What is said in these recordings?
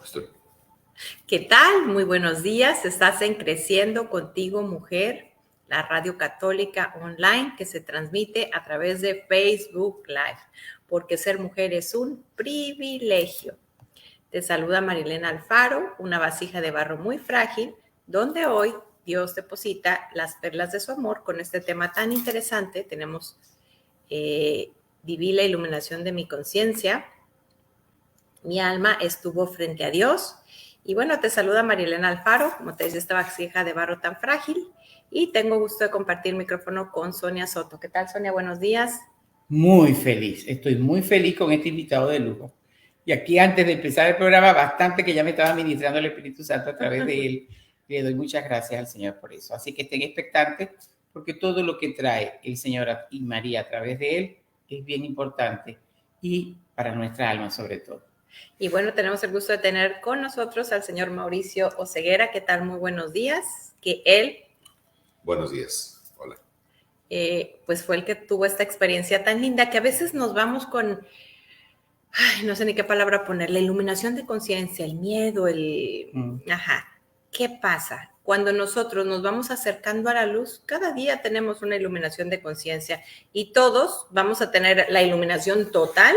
Estoy. ¿Qué tal? Muy buenos días. Estás en Creciendo Contigo Mujer, la radio católica online que se transmite a través de Facebook Live, porque ser mujer es un privilegio. Te saluda Marilena Alfaro, una vasija de barro muy frágil, donde hoy Dios deposita las perlas de su amor con este tema tan interesante. Tenemos viví la iluminación de mi conciencia. Mi alma estuvo frente a Dios. Y bueno, te saluda Marilena Alfaro, como te decía, esta vasija de barro tan frágil. Y tengo gusto de compartir micrófono con Sonia Soto. ¿Qué tal, Sonia? Buenos días. Muy feliz, estoy muy feliz con este invitado de lujo. Y aquí antes de empezar el programa, bastante que ya me estaba ministrando el Espíritu Santo a través de él. Le doy muchas gracias al Señor por eso. Así que estén expectantes, porque todo lo que trae el Señor y María a través de él es bien importante y para nuestra alma sobre todo. Y bueno, tenemos el gusto de tener con nosotros al señor Mauricio Oseguera. ¿Qué tal? Muy buenos días. Que él... Buenos días. Hola. Pues fue el que tuvo esta experiencia tan linda que a veces nos vamos con... Ay, no sé ni qué palabra poner, la iluminación de conciencia, el miedo, Ajá. ¿Qué pasa? Cuando nosotros nos vamos acercando a la luz, cada día tenemos una iluminación de conciencia y todos vamos a tener la iluminación total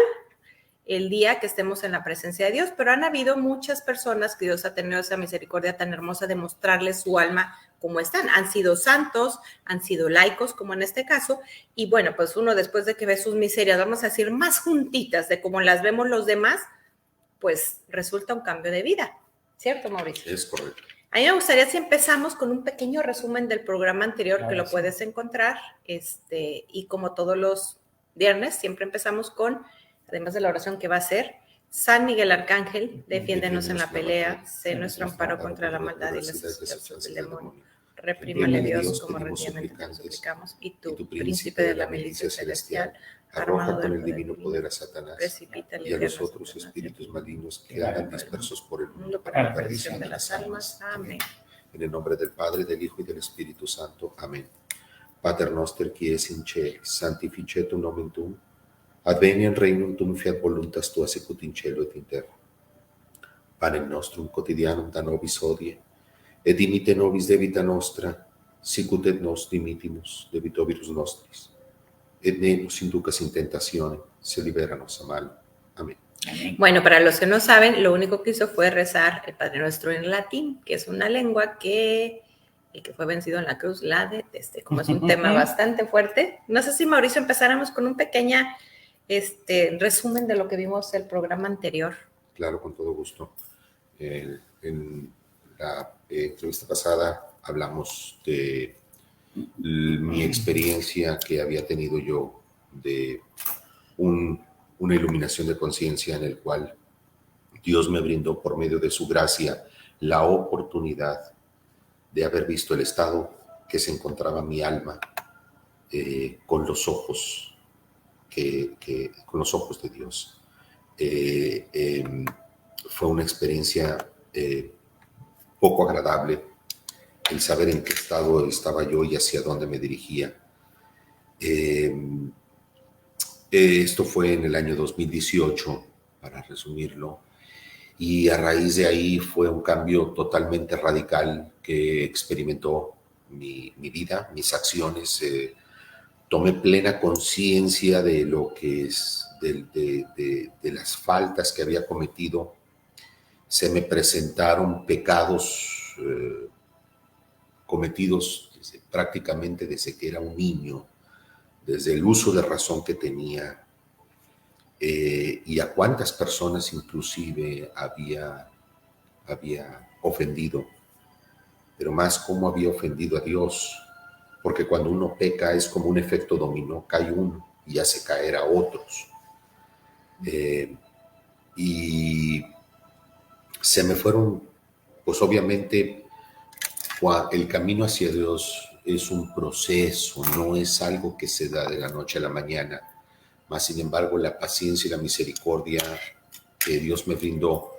el día que estemos en la presencia de Dios, pero han habido muchas personas que Dios ha tenido esa misericordia tan hermosa de mostrarles su alma como están. Han sido santos, han sido laicos, como en este caso, y bueno, pues uno después de que ve sus miserias, vamos a decir, más juntitas de como las vemos los demás, pues resulta un cambio de vida. ¿Cierto, Mauricio? Es correcto. A mí me gustaría si empezamos con un pequeño resumen del programa anterior, claro, que lo puedes encontrar, y como todos los viernes, siempre empezamos con, además de la oración que va a ser, San Miguel Arcángel, defiéndenos en la pelea, sé nuestro amparo contra la maldad y las asociaciones del demonio. Reprímale Dios como retiamente te lo suplicamos, y tú, príncipe de la milicia celestial, arroja con el divino poder a Satanás y a los otros espíritus malignos que andan dispersos por el mundo para la perdición de las almas. Amén. En el nombre del Padre, del Hijo y del Espíritu Santo. Amén. Pater noster, qui es in cieli, sanctificetur nomen tuum, adveniat regnum tuum, fiat voluntas tua sicut in cielo et in terra. Panem nostrum quotidianum da nobis hodie, et dimite nobis debita nostra, sicut et nos dimitimus debitoris nostris. Et ne nos inducas in tentazione, se liberanos a mal. Amén. Bueno, para los que no saben, lo único que hizo fue rezar el Padre Nuestro en latín, que es una lengua que el que fue vencido en la cruz la deteste, como es un tema bastante fuerte. No sé si, Mauricio, empezáramos con un pequeño resumen de lo que vimos el programa anterior. Claro, con todo gusto. En la entrevista pasada hablamos de mi experiencia que había tenido yo de una iluminación de conciencia en el cual Dios me brindó por medio de su gracia la oportunidad de haber visto el estado que se encontraba mi alma con los ojos con los ojos de Dios. Fue una experiencia poco agradable el saber en qué estado estaba yo y hacia dónde me dirigía. Esto fue en el año 2018, para resumirlo, y a raíz de ahí fue un cambio totalmente radical que experimentó mi vida, mis acciones. Tomé plena conciencia de lo que es, de las faltas que había cometido. Se me presentaron pecados cometidos prácticamente desde que era un niño, desde el uso de razón que tenía, y a cuántas personas inclusive había ofendido, pero más cómo había ofendido a Dios, porque cuando uno peca es como un efecto dominó, cae uno y hace caer a otros. Y se me fueron, pues obviamente, el camino hacia Dios es un proceso, no es algo que se da de la noche a la mañana. Más sin embargo, la paciencia y la misericordia que Dios me brindó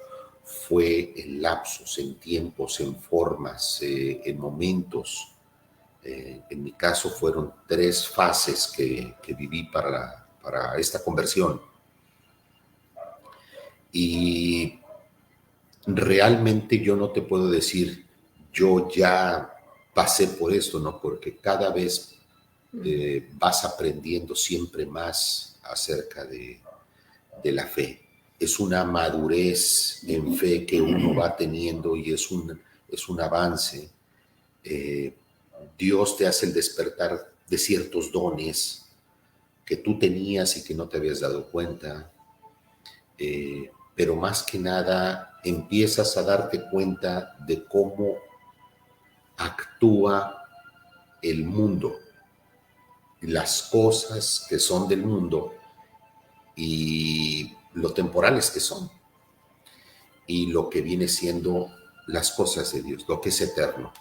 fue en lapsos, en tiempos, en formas, en momentos. En mi caso fueron 3 fases que viví para esta conversión. Y realmente yo no te puedo decir, yo ya pasé por esto, ¿no? Porque cada vez vas aprendiendo siempre más acerca de la fe. Es una madurez en fe que uno va teniendo y es un avance. Dios te hace el despertar de ciertos dones que tú tenías y que no te habías dado cuenta. Pero más que nada empiezas a darte cuenta de cómo actúa el mundo, las cosas que son del mundo y lo temporales que son, y lo que viene siendo las cosas de Dios, lo que es eterno.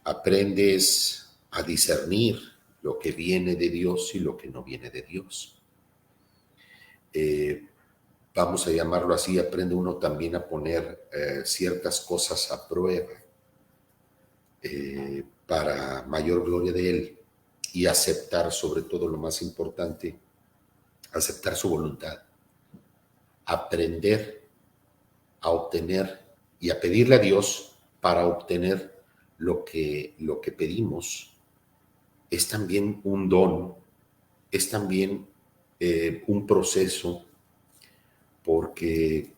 Aprendes a discernir lo que viene de Dios y lo que no viene de Dios. Vamos a llamarlo así, aprende uno también a poner ciertas cosas a prueba para mayor gloria de Él y aceptar, sobre todo lo más importante, aceptar su voluntad, aprender a obtener y a pedirle a Dios para obtener lo que pedimos. Es también un don, es también un proceso, porque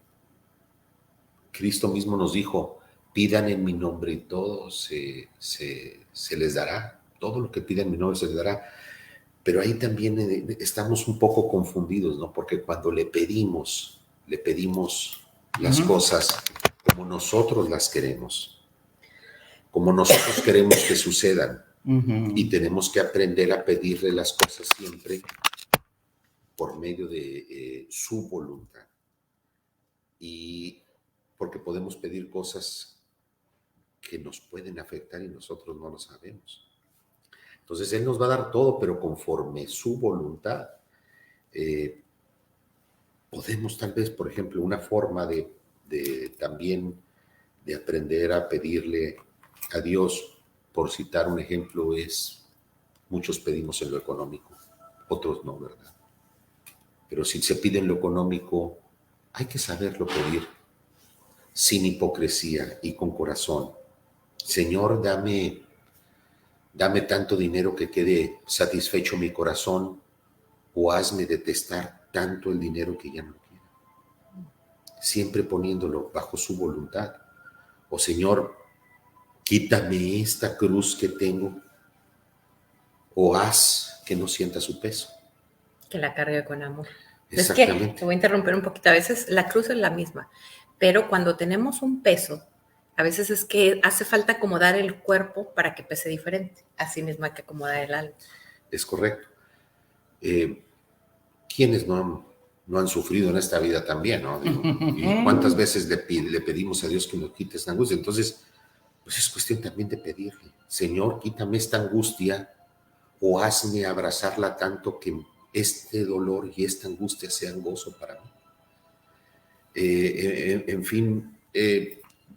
Cristo mismo nos dijo, pidan en mi nombre y todo se les dará, todo lo que pidan en mi nombre se les dará. Pero ahí también estamos un poco confundidos, ¿no? Porque cuando le pedimos las cosas como nosotros las queremos, como nosotros queremos que sucedan, y tenemos que aprender a pedirle las cosas siempre por medio de su voluntad. Y porque podemos pedir cosas que nos pueden afectar y nosotros no lo sabemos. Entonces Él nos va a dar todo, pero conforme su voluntad. Podemos tal vez, por ejemplo, una forma de también de aprender a pedirle a Dios, por citar un ejemplo, es muchos pedimos en lo económico, otros no, ¿verdad? Pero si se pide en lo económico, hay que saberlo pedir sin hipocresía y con corazón. Señor, dame tanto dinero que quede satisfecho mi corazón, o hazme detestar tanto el dinero que ya no quiero. Siempre poniéndolo bajo su voluntad. O Señor, quítame esta cruz que tengo, o haz que no sienta su peso. Que la cargue con amor. Exactamente. Es que te voy a interrumpir un poquito. A veces la cruz es la misma, pero cuando tenemos un peso, a veces es que hace falta acomodar el cuerpo para que pese diferente. Así mismo hay que acomodar el alma. Es correcto. ¿Quiénes no han sufrido en esta vida también, ¿no? ¿Y cuántas veces le pedimos a Dios que nos quite esta angustia? Entonces, pues es cuestión también de pedirle, Señor, quítame esta angustia, o hazme abrazarla tanto que este dolor y esta angustia sean gozo para mí. En fin,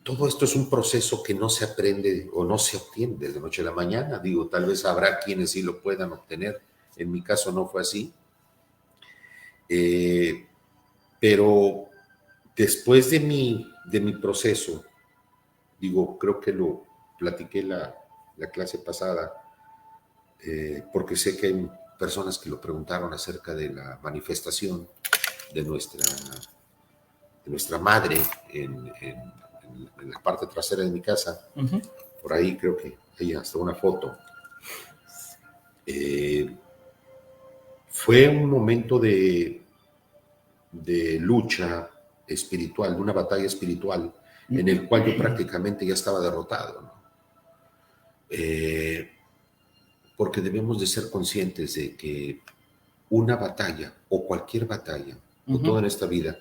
todo esto es un proceso que no se aprende o no se obtiene de la noche a la mañana. Digo, tal vez habrá quienes sí lo puedan obtener. En mi caso no fue así. Pero después de mi proceso, digo, creo que lo platiqué la clase pasada, porque sé que hay personas que lo preguntaron acerca de la manifestación de nuestra madre en la parte trasera de mi casa. Por ahí creo que hay hasta una foto. Fue un momento de lucha espiritual, de una batalla espiritual, en el cual yo prácticamente ya estaba derrotado, ¿no? Porque debemos de ser conscientes de que una batalla o cualquier batalla, o todo en esta vida,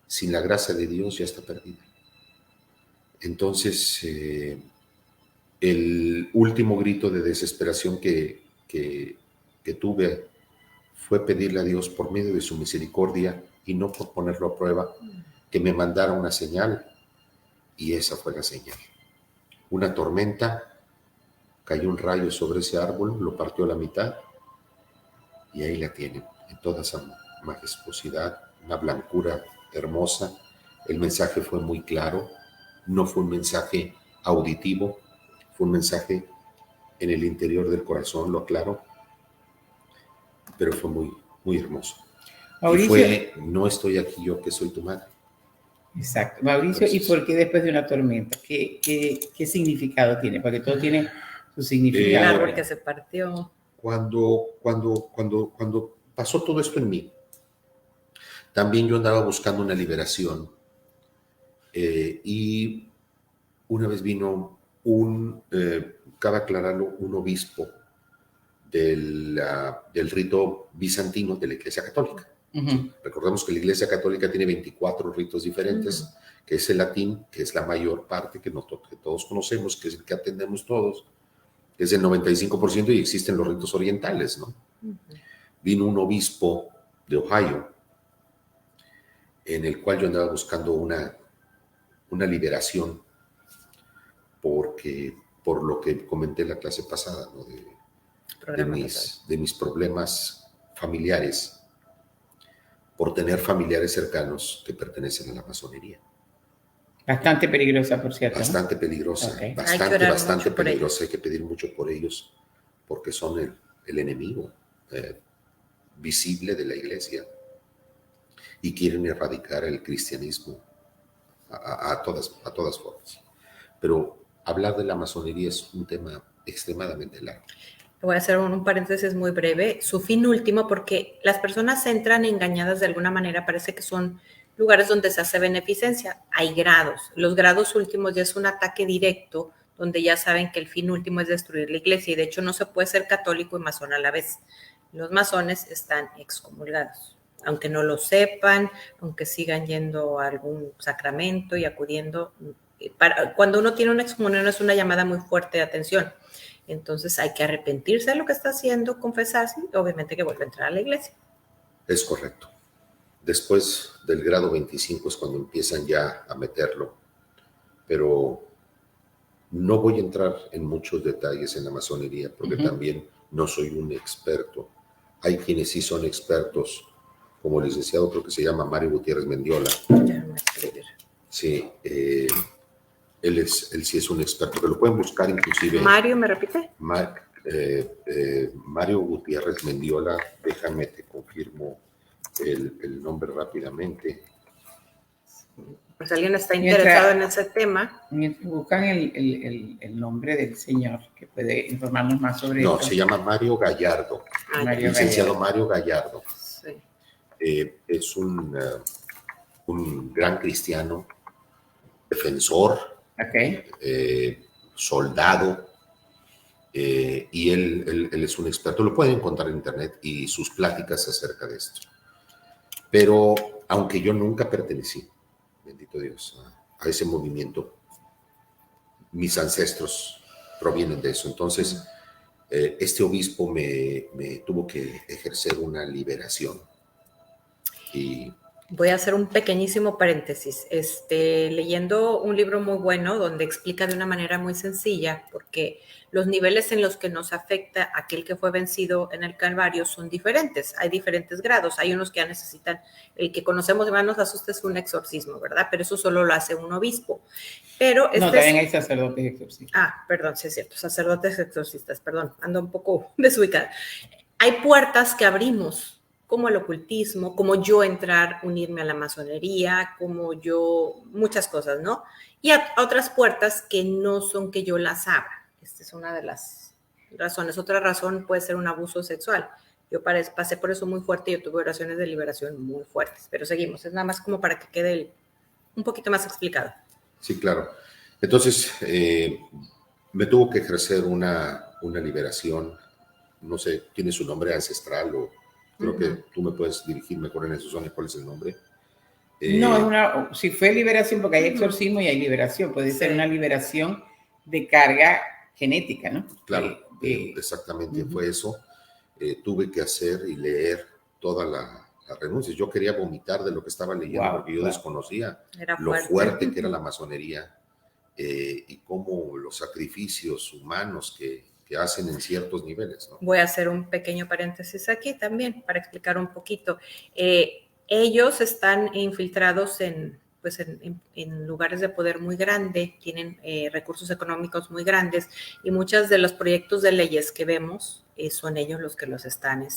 sin la gracia de Dios ya está perdida. Entonces, el último grito de desesperación que tuve fue pedirle a Dios por medio de su misericordia, y no por ponerlo a prueba, que me mandara una señal, y esa fue la señal. Una tormenta, cayó un rayo sobre ese árbol, lo partió a la mitad, y ahí la tienen, en toda esa majestuosidad, una blancura hermosa, El mensaje fue muy claro, no fue un mensaje auditivo, fue un mensaje en el interior del corazón, lo aclaro, pero fue muy, muy hermoso. Mauricio, y fue, no estoy aquí yo que soy tu madre. Exacto. Mauricio, Entonces, ¿y por qué después de una tormenta? ¿Qué significado tiene? Porque todo tiene su significado. El árbol que se partió. Cuando pasó todo esto en mí, también yo andaba buscando una liberación y una vez vino cabe aclararlo, un obispo del rito bizantino de la Iglesia Católica. Uh-huh. Recordemos que la Iglesia Católica tiene 24 ritos diferentes, que es el latín, que es la mayor parte, que todos conocemos, que es el que atendemos todos, que es el 95%, y existen los ritos orientales, ¿no? Vino un obispo de Ohio, en el cual yo andaba buscando una liberación, por lo que comenté en la clase pasada, ¿no? de mis problemas familiares, por tener familiares cercanos que pertenecen a la masonería. Bastante peligrosa, por cierto. Bastante peligrosa, okay. bastante peligrosa. Hay que pedir mucho por ellos, porque son el enemigo visible de la iglesia y quieren erradicar el cristianismo a todas formas. Pero hablar de la masonería es un tema extremadamente largo. Voy a hacer un paréntesis muy breve. Su fin último, porque las personas entran engañadas de alguna manera, parece que son lugares donde se hace beneficencia. Hay grados. Los grados últimos ya es un ataque directo, donde ya saben que el fin último es destruir la iglesia, y de hecho no se puede ser católico y masón a la vez. Los masones están excomulgados, aunque no lo sepan, aunque sigan yendo a algún sacramento y acudiendo. Cuando uno tiene una excomunión es una llamada muy fuerte de atención. Entonces hay que arrepentirse de lo que está haciendo, confesarse, y obviamente que vuelve a entrar a la iglesia. Es correcto. Después del grado 25 es cuando empiezan ya a meterlo, pero no voy a entrar en muchos detalles en la masonería, porque también no soy un experto. Hay quienes sí son expertos, como el licenciado, creo que se llama Mario Gutiérrez Mendiola. Sí, él sí es un experto, que lo pueden buscar inclusive. Mario, ¿me repite? Mario Gutiérrez Mendiola, déjame te confirmo el nombre rápidamente. Pues alguien está interesado en ese tema. Mientras buscan el nombre del señor, que puede informarnos más sobre eso. No, se llama Mario Gallardo. Licenciado Mario Gallardo. Sí. Es un gran cristiano, defensor, soldado, y él es un experto. Lo pueden encontrar en internet y sus pláticas acerca de esto. Pero aunque yo nunca pertenecí, bendito Dios, a ese movimiento, mis ancestros provienen de eso. Entonces, este obispo me tuvo que ejercer una liberación. Y voy a hacer un pequeñísimo paréntesis. Leyendo un libro muy bueno donde explica de una manera muy sencilla, porque los niveles en los que nos afecta aquel que fue vencido en el Calvario son diferentes. Hay diferentes grados. Hay unos que ya necesitan, el que conocemos de manos asusta es un exorcismo, ¿verdad? Pero eso solo lo hace un obispo. Pero no, también hay sacerdotes exorcistas. Perdón, sí es cierto, sacerdotes exorcistas, perdón, ando un poco desubicada. Hay puertas que abrimos, como el ocultismo, como yo entrar, unirme a la masonería, como yo, muchas cosas, ¿no? Y a otras puertas que no son que yo las abra. Esta es una de las razones. Otra razón puede ser un abuso sexual. Yo pasé por eso muy fuerte y yo tuve oraciones de liberación muy fuertes, pero seguimos. Es nada más como para que quede un poquito más explicado. Sí, claro. Entonces, me tuvo que ejercer una liberación. No sé, ¿tiene su nombre ancestral o...? Creo que tú me puedes dirigir mejor en eso, Sonia, ¿cuál es el nombre? No, si fue liberación, porque hay exorcismo y hay liberación, puede ser una liberación de carga genética, ¿no? Claro, exactamente, fue eso. Tuve que hacer y leer toda la renuncia. Yo quería vomitar de lo que estaba leyendo, porque yo desconocía lo fuerte que era la masonería y cómo los sacrificios humanos que hacen en ciertos niveles, ¿no? Voy a hacer un pequeño paréntesis aquí también para explicar un poquito. Ellos están infiltrados en pues en lugares de poder muy grande, tienen recursos económicos muy grandes y muchos de los proyectos de leyes que vemos son ellos los que los están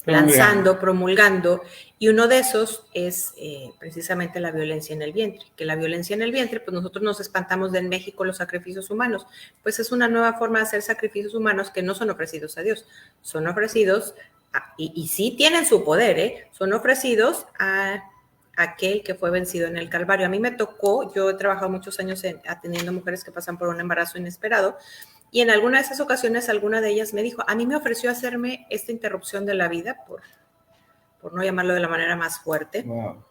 lanzando, promulgando, y uno de esos es precisamente la violencia en el vientre, que la violencia en el vientre, pues nosotros nos espantamos de en México los sacrificios humanos, pues es una nueva forma de hacer sacrificios humanos que no son ofrecidos a Dios, son ofrecidos, y sí tienen su poder, son ofrecidos a aquel que fue vencido en el Calvario. A mí me tocó, yo he trabajado muchos años atendiendo mujeres que pasan por un embarazo inesperado, y en alguna de esas ocasiones, alguna de ellas me dijo, a mí me ofreció hacerme esta interrupción de la vida, por no llamarlo de la manera más fuerte, wow.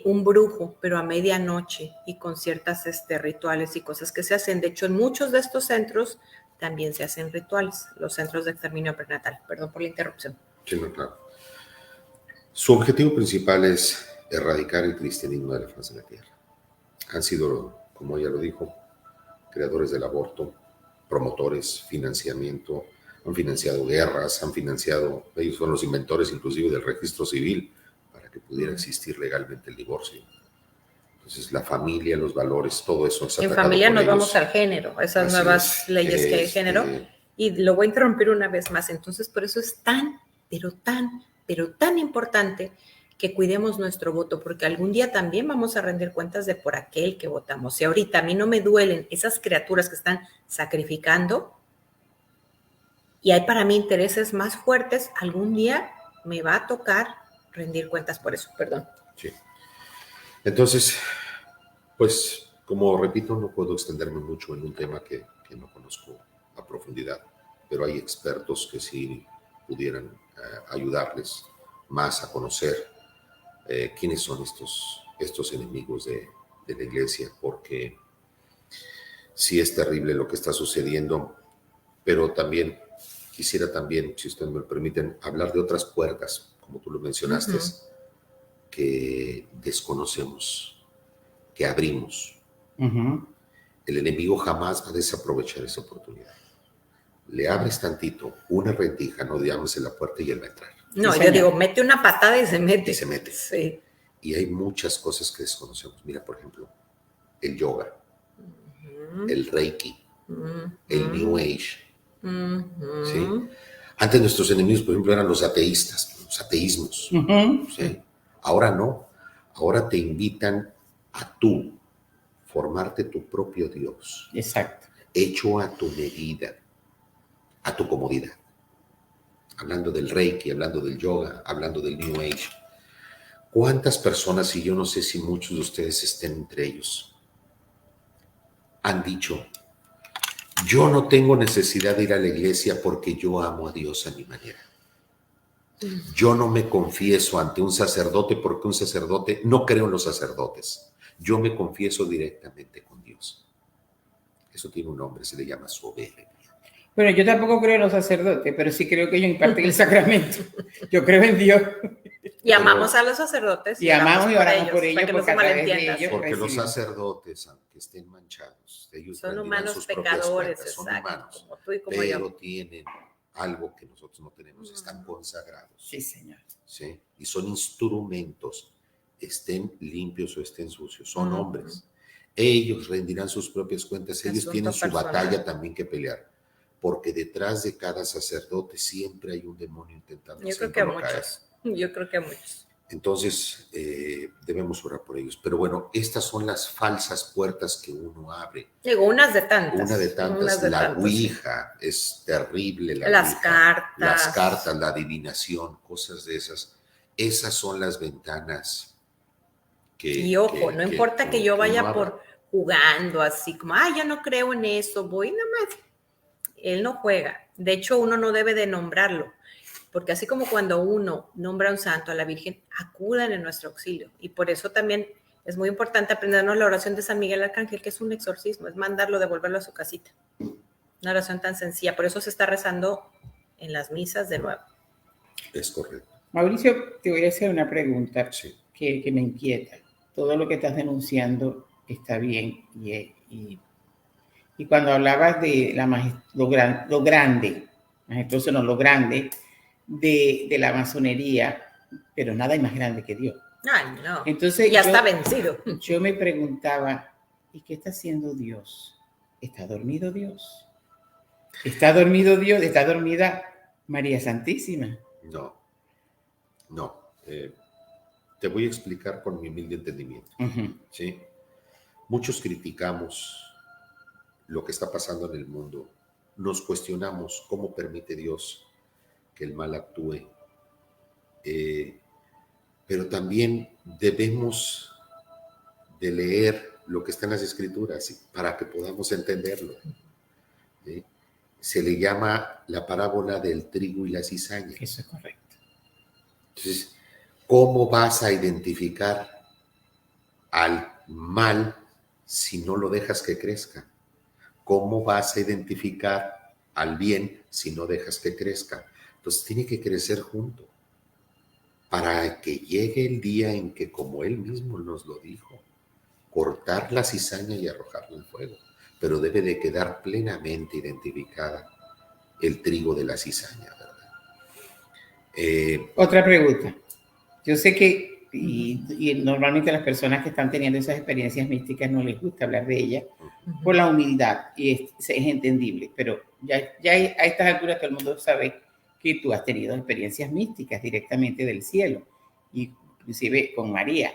Un brujo, pero a medianoche y con ciertas rituales y cosas que se hacen. De hecho, en muchos de estos centros también se hacen rituales, los centros de exterminio prenatal. Perdón por la interrupción. Sí, no, claro. Su objetivo principal es erradicar el cristianismo de la faz de la tierra. Han sido, como ella lo dijo, creadores del aborto, promotores, financiamiento, han financiado guerras, ellos fueron los inventores inclusive del registro civil para que pudiera existir legalmente el divorcio. Entonces la familia, los valores, todo eso es atacado. En familia nos vamos al género, esas nuevas leyes que hay de género, y lo voy a interrumpir una vez más. Entonces por eso es tan importante que cuidemos nuestro voto, porque algún día también vamos a rendir cuentas de por aquel que votamos. Si ahorita a mí no me duelen esas criaturas que están sacrificando y hay para mí intereses más fuertes, algún día me va a tocar rendir cuentas por eso, perdón. Sí. Entonces, pues, como repito, no puedo extenderme mucho en un tema que no conozco a profundidad, pero hay expertos que sí pudieran ayudarles más a conocer quiénes son estos enemigos de la iglesia, porque sí es terrible lo que está sucediendo, pero también quisiera si ustedes me lo permiten, hablar de otras puertas, como tú lo mencionaste, que desconocemos, que abrimos. El enemigo jamás va a desaprovechar esa oportunidad. Le abres tantito, una rendija, no digamos en la puerta y él va a entrar. No, yo digo, mete una patada y se mete. Y se mete. Sí. Y hay muchas cosas que desconocemos. Mira, por ejemplo, el yoga, el reiki, el New Age. ¿Sí? Antes nuestros enemigos, por ejemplo, eran los ateístas, los ateísmos. ¿Sí? Ahora no. Ahora te invitan a tú formarte tu propio Dios. Exacto. Hecho a tu medida, a tu comodidad. Hablando del Reiki, hablando del yoga, hablando del New Age. ¿Cuántas personas, y yo no sé si muchos de ustedes estén entre ellos, han dicho, yo no tengo necesidad de ir a la iglesia porque yo amo a Dios a mi manera? Yo no me confieso ante un sacerdote porque un sacerdote, no creo en los sacerdotes. Yo me confieso directamente con Dios. Eso tiene un nombre, se le llama soberbia. Bueno, yo tampoco creo en los sacerdotes, pero sí creo que ellos imparten el sacramento. Yo creo en Dios. Y amamos a los sacerdotes. Y amamos y oramos por ellos, porque a través de ellos. Porque los sacerdotes, aunque estén manchados, ellos son humanos sus pecadores, cuentas, son humanos, como tú y como pero yo. Tienen algo que nosotros no tenemos, están consagrados. Sí, Señor. ¿Sí? Y son instrumentos, estén limpios o estén sucios, son hombres. Ellos rendirán sus propias cuentas, ellos tienen su batalla también que pelear. Porque detrás de cada sacerdote siempre hay un demonio intentando Yo creo que a muchos. Entonces, debemos orar por ellos. Pero bueno, estas son las falsas puertas que uno abre. Digo, unas de tantas. Una de tantas. La Ouija es terrible. Las cartas, la adivinación, cosas de esas. Esas son las ventanas que... Y ojo, no importa que yo vaya por jugando así, como, yo no creo en eso, voy nada más. Él no juega. De hecho, uno no debe de nombrarlo, porque así como cuando uno nombra a un santo, a la Virgen, acudan en nuestro auxilio. Y por eso también es muy importante aprendernos la oración de San Miguel Arcángel, que es un exorcismo, es mandarlo, devolverlo a su casita. Una oración tan sencilla. Por eso se está rezando en las misas de nuevo. Es correcto. Mauricio, te voy a hacer una pregunta que me inquieta. Todo lo que estás denunciando está bien y cuando hablabas de lo grande de la masonería, pero nada hay más grande que Dios. Ay, no. Entonces, ya está vencido. Yo me preguntaba, ¿y qué está haciendo Dios? ¿Está dormido Dios? ¿Está dormido Dios? ¿Está dormida María Santísima? No, no. Te voy a explicar con mi humilde entendimiento. ¿Sí? Muchos criticamos lo que está pasando en el mundo. Nos cuestionamos cómo permite Dios que el mal actúe. Pero también debemos de leer lo que está en las Escrituras para que podamos entenderlo. ¿Sí? Se le llama la parábola del trigo y la cizaña. Eso es correcto. Entonces, ¿cómo vas a identificar al mal si no lo dejas que crezca? ¿Cómo vas a identificar al bien si no dejas que crezca? Entonces tiene que crecer junto para que llegue el día en que, como él mismo nos lo dijo, cortar la cizaña y arrojarla al fuego. Pero debe de quedar plenamente identificada el trigo de la cizaña, ¿verdad? Otra pregunta. Yo sé que y normalmente a las personas que están teniendo esas experiencias místicas no les gusta hablar de ellas por la humildad, y es entendible, pero ya a estas alturas todo el mundo sabe que tú has tenido experiencias místicas directamente del cielo, inclusive con María.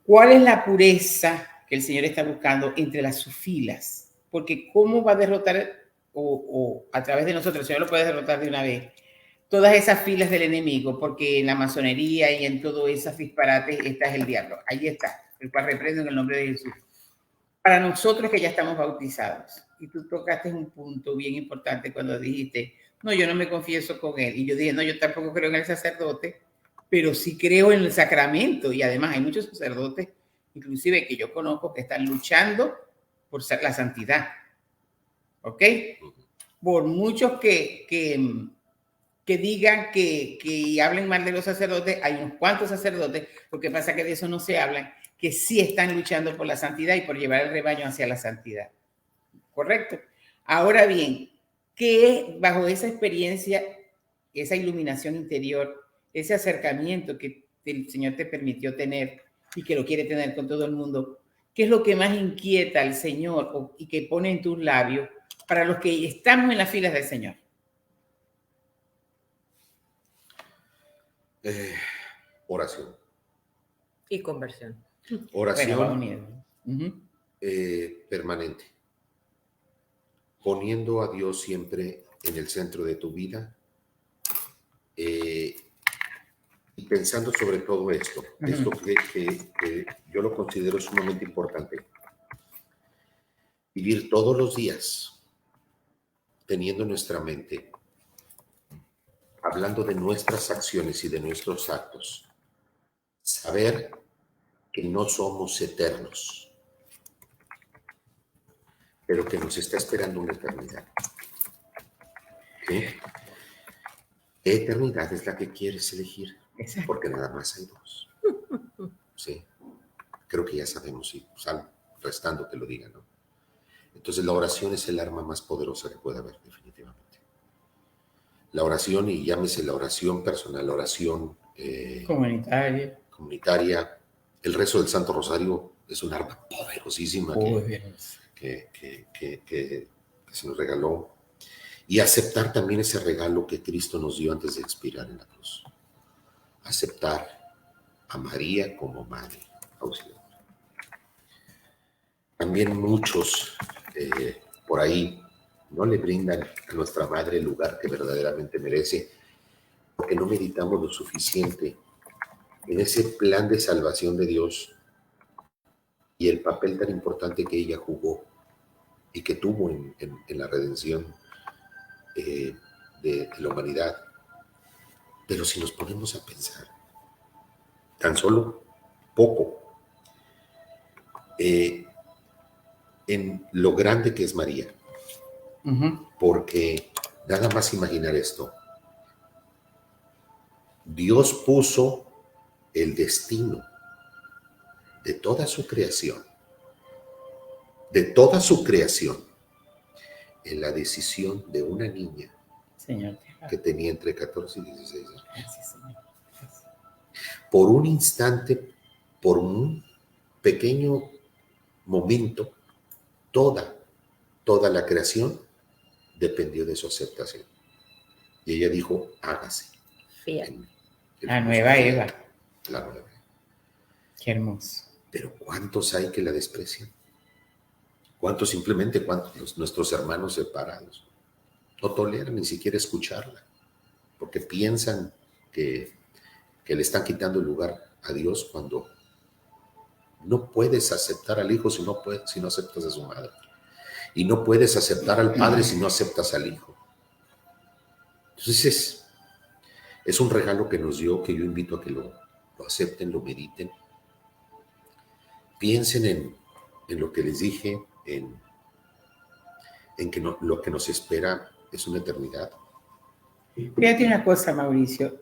¿Cuál es la pureza que el Señor está buscando entre las sus filas? Porque ¿cómo va a derrotar, o a través de nosotros, el Señor lo puede derrotar de una vez, todas esas filas del enemigo? Porque en la masonería y en todo esos disparates está el diablo. Ahí está, el cual reprendo en el nombre de Jesús. Para nosotros que ya estamos bautizados, y tú tocaste un punto bien importante cuando dijiste, no, yo no me confieso con él. Y yo dije, no, yo tampoco creo en el sacerdote, pero sí creo en el sacramento. Y además hay muchos sacerdotes, inclusive que yo conozco, que están luchando por la santidad. ¿Ok? Por muchos que digan que hablen mal de los sacerdotes, hay unos cuantos sacerdotes, porque pasa que de eso no se hablan, que sí están luchando por la santidad y por llevar el rebaño hacia la santidad. ¿Correcto? Ahora bien, ¿qué bajo esa experiencia, esa iluminación interior, ese acercamiento que el Señor te permitió tener y que lo quiere tener con todo el mundo, qué es lo que más inquieta al Señor y que pone en tus labios para los que estamos en las filas del Señor? Oración. Y conversión. Oración permanente. Poniendo a Dios siempre en el centro de tu vida y pensando sobre todo esto. Esto que yo lo considero sumamente importante. Vivir todos los días teniendo en nuestra mente, hablando de nuestras acciones y de nuestros actos, saber que no somos eternos, pero que nos está esperando una eternidad. ¿Sí? ¿Qué eternidad es la que quieres elegir? Exacto. Porque nada más hay dos. Sí. Creo que ya sabemos, y restando que lo diga, ¿no? Entonces la oración es el arma más poderosa que puede haber, definitivamente. La oración, y llámese la oración personal, la oración comunitaria, el rezo del Santo Rosario es un arma poderosísima que se nos regaló. Y aceptar también ese regalo que Cristo nos dio antes de expirar en la cruz. Aceptar a María como Madre Auxiliadora. También muchos por ahí no le brindan a nuestra Madre el lugar que verdaderamente merece, porque no meditamos lo suficiente en ese plan de salvación de Dios y el papel tan importante que ella jugó y que tuvo en la redención de la humanidad. Pero si nos ponemos a pensar tan solo poco en lo grande que es María, porque nada más imaginar esto, Dios puso el destino de toda su creación, en la decisión de una niña, Señor, que tenía entre 14 y 16 años. Gracias, Señor. Gracias. por un instante, por un pequeño momento, toda la creación dependió de su aceptación. Y ella dijo, hágase. La nueva Eva. La nueva. Qué hermoso. Pero ¿cuántos hay que la desprecian? ¿Cuántos simplemente, nuestros hermanos separados? No toleran ni siquiera escucharla, porque piensan que le están quitando el lugar a Dios cuando no puedes aceptar al hijo si no aceptas a su madre. Y no puedes aceptar al padre si no aceptas al hijo. Entonces es un regalo que nos dio, que yo invito a que lo acepten, lo mediten. Piensen en lo que les dije, en que lo que nos espera es una eternidad. Fíjate una cosa, Mauricio.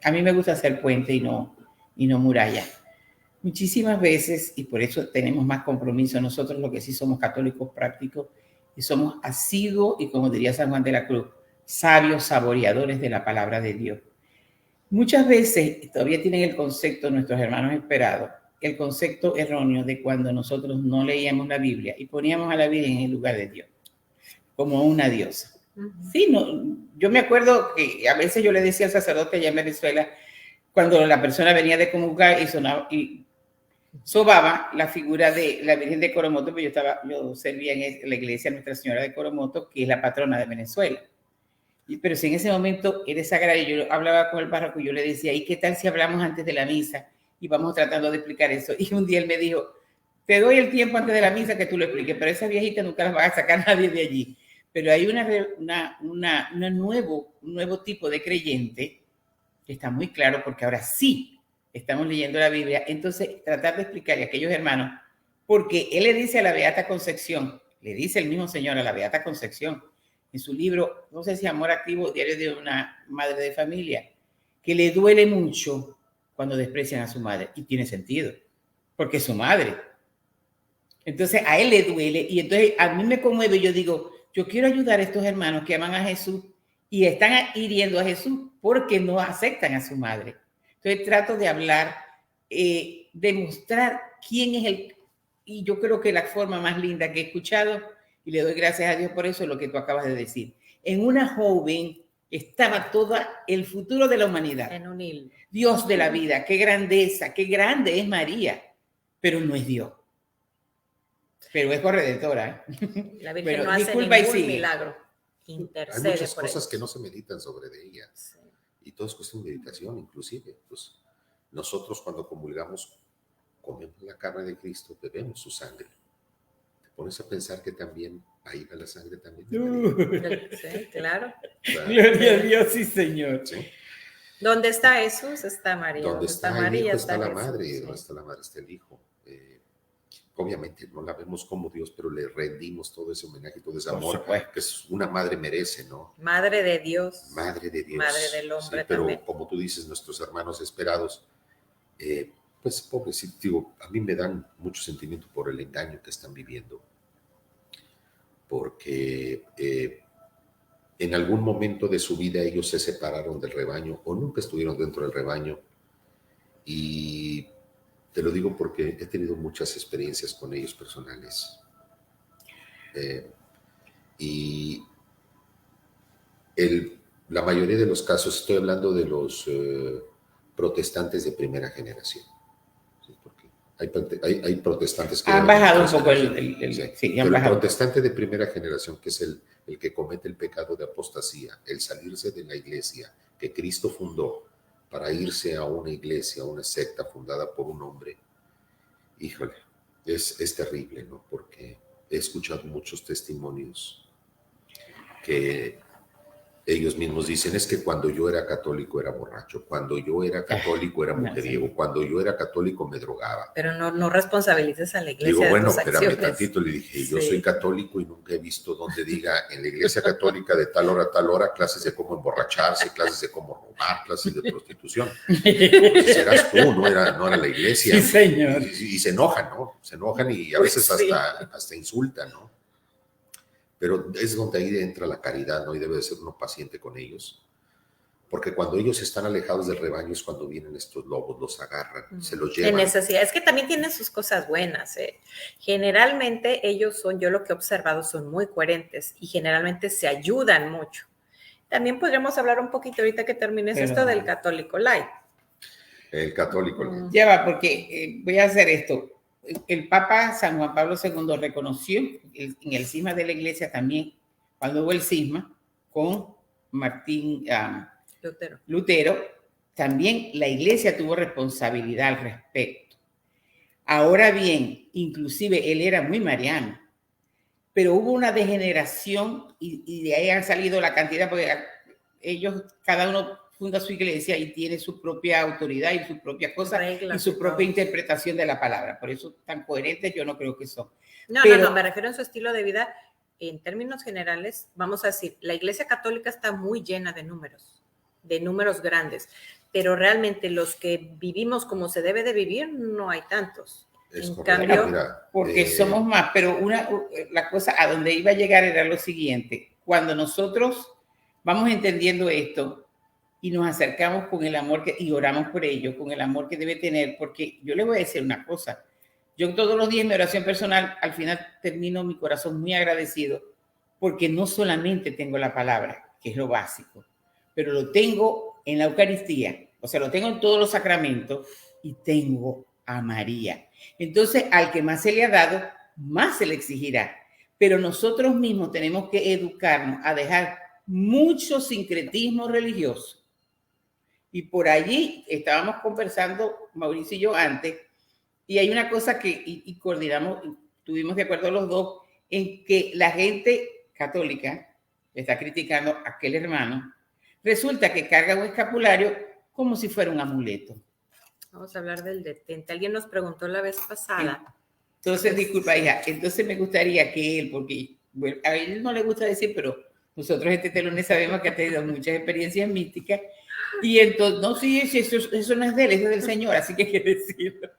A mí me gusta hacer puente y no muralla. Muchísimas veces, y por eso tenemos más compromiso nosotros, lo que sí somos católicos prácticos, y somos asiduos, y como diría San Juan de la Cruz, sabios saboreadores de la palabra de Dios. Muchas veces todavía tienen el concepto, nuestros hermanos esperados, el concepto erróneo de cuando nosotros no leíamos la Biblia y poníamos a la Virgen en el lugar de Dios, como una diosa. Sí, yo me acuerdo que a veces yo le decía al sacerdote allá en Venezuela, cuando la persona venía de comulgar y sobaba la figura de la Virgen de Coromoto, pues yo servía en la iglesia Nuestra Señora de Coromoto, que es la patrona de Venezuela. Pero si en ese momento era sagrado, yo hablaba con el párroco y yo le decía, ¿y qué tal si hablamos antes de la misa? Y vamos tratando de explicar eso. Y un día él me dijo, te doy el tiempo antes de la misa que tú lo expliques, pero esa viejita nunca la va a sacar nadie de allí. Pero hay un nuevo tipo de creyente que está muy claro, porque ahora sí estamos leyendo la Biblia. Entonces, tratar de explicarle a aquellos hermanos, porque él le dice a la Beata Concepción, le dice el mismo Señor a la Beata Concepción, en su libro, no sé si Amor Activo, Diario de una Madre de Familia, que le duele mucho cuando desprecian a su madre. Y tiene sentido, porque es su madre. Entonces, a él le duele, y entonces a mí me conmueve. Yo digo, yo quiero ayudar a estos hermanos que aman a Jesús y están hiriendo a Jesús porque no aceptan a su madre. Entonces, trato de hablar, de mostrar quién es él. Y yo creo que la forma más linda que he escuchado, y le doy gracias a Dios por eso, es lo que tú acabas de decir. En una joven estaba todo el futuro de la humanidad. En un hilo. Dios de la vida, qué grandeza, qué grande es María, pero no es Dios. Pero es corredentora. La Virgen pero no hace ningún milagro. Intercede. Hay muchas cosas que no se meditan sobre de ella. Sí. Y todo es cuestión de meditación, inclusive. Pues nosotros cuando comulgamos, comemos la carne de Cristo, bebemos su sangre. Te pones a pensar que también ahí va la sangre también. Sí, claro. Gloria a Dios, sí, Señor. ¿Sí? ¿Dónde está Jesús? Está María. ¿Dónde está María? Hijo, está la Jesús, madre. sí. ¿Dónde está la madre? Está el hijo. Obviamente no la vemos como Dios, pero le rendimos todo ese homenaje, todo ese amor que una madre merece, ¿no? Madre de Dios. Madre de Dios. Madre del hombre, sí, pero también. Como tú dices, nuestros hermanos esperados, pues pobrecito, digo, a mí me dan mucho sentimiento por el engaño que están viviendo, porque en algún momento de su vida ellos se separaron del rebaño o nunca estuvieron dentro del rebaño, y te lo digo porque he tenido muchas experiencias con ellos personales. Y la mayoría de los casos, estoy hablando de los protestantes de primera generación. ¿Sí? Porque hay protestantes que... Han bajado un poco pero el protestante de primera generación, que es el que comete el pecado de apostasía, el salirse de la iglesia que Cristo fundó, para irse a una iglesia, a una secta fundada por un hombre, híjole, es terrible, ¿no? Porque he escuchado muchos testimonios que ellos mismos dicen, es que cuando yo era católico era borracho, cuando yo era católico era mujeriego, cuando yo era católico me drogaba. Pero no responsabilices a la iglesia. Digo, bueno, de tus acciones. espérame tantito, le dije, yo soy católico y nunca he visto donde diga en la iglesia católica de tal hora a tal hora clases de cómo emborracharse, clases de cómo robar, clases de prostitución. Entonces eras tú, no era la iglesia. Sí, señor. Y se enojan, ¿no? Se enojan y a veces hasta insultan, ¿no? Pero es donde ahí entra la caridad, ¿no? Y debe de ser uno paciente con ellos. Porque cuando ellos están alejados del rebaño es cuando vienen estos lobos, los agarran, se los llevan. En necesidad. Es que también tienen sus cosas buenas. Generalmente ellos son, yo lo que he observado, son muy coherentes y generalmente se ayudan mucho. También podríamos hablar un poquito ahorita que termines esto del católico light. El católico. Ya va, porque voy a hacer esto. El Papa San Juan Pablo II reconoció en el cisma de la iglesia también, cuando hubo el cisma con Martín Lutero, también la iglesia tuvo responsabilidad al respecto. Ahora bien, inclusive él era muy mariano, pero hubo una degeneración y de ahí han salido la cantidad, porque ellos, cada uno funda su iglesia y tiene su propia autoridad y su propia cosa y su propia interpretación de la palabra. Por eso tan coherentes yo no creo que son. No, me refiero en su estilo de vida. En términos generales, vamos a decir, la iglesia católica está muy llena de números grandes, pero realmente los que vivimos como se debe de vivir, no hay tantos. Es en correcto, cambio, mira, porque somos más, pero la cosa a donde iba a llegar era lo siguiente: cuando nosotros vamos entendiendo esto y nos acercamos con el amor y oramos por ello, con el amor que debe tener, porque yo le voy a decir una cosa, yo todos los días en mi oración personal, al final termino mi corazón muy agradecido, porque no solamente tengo la palabra, que es lo básico, pero lo tengo en la Eucaristía, o sea, lo tengo en todos los sacramentos y tengo a María. Entonces, al que más se le ha dado, más se le exigirá. Pero nosotros mismos tenemos que educarnos a dejar mucho sincretismo religioso. Y por allí estábamos conversando, Mauricio y yo, antes, y hay una cosa que y coordinamos, estuvimos de acuerdo los dos, en que la gente católica está criticando a aquel hermano, resulta que carga un escapulario como si fuera un amuleto. Vamos a hablar del detente. Alguien nos preguntó la vez pasada. Entonces, disculpa, hija, entonces me gustaría que él, porque bueno, a él no le gusta decir, pero nosotros este telones sabemos que ha tenido muchas experiencias místicas, y entonces, no, sí, eso no es de él, eso es del Señor, así que hay que decirlo.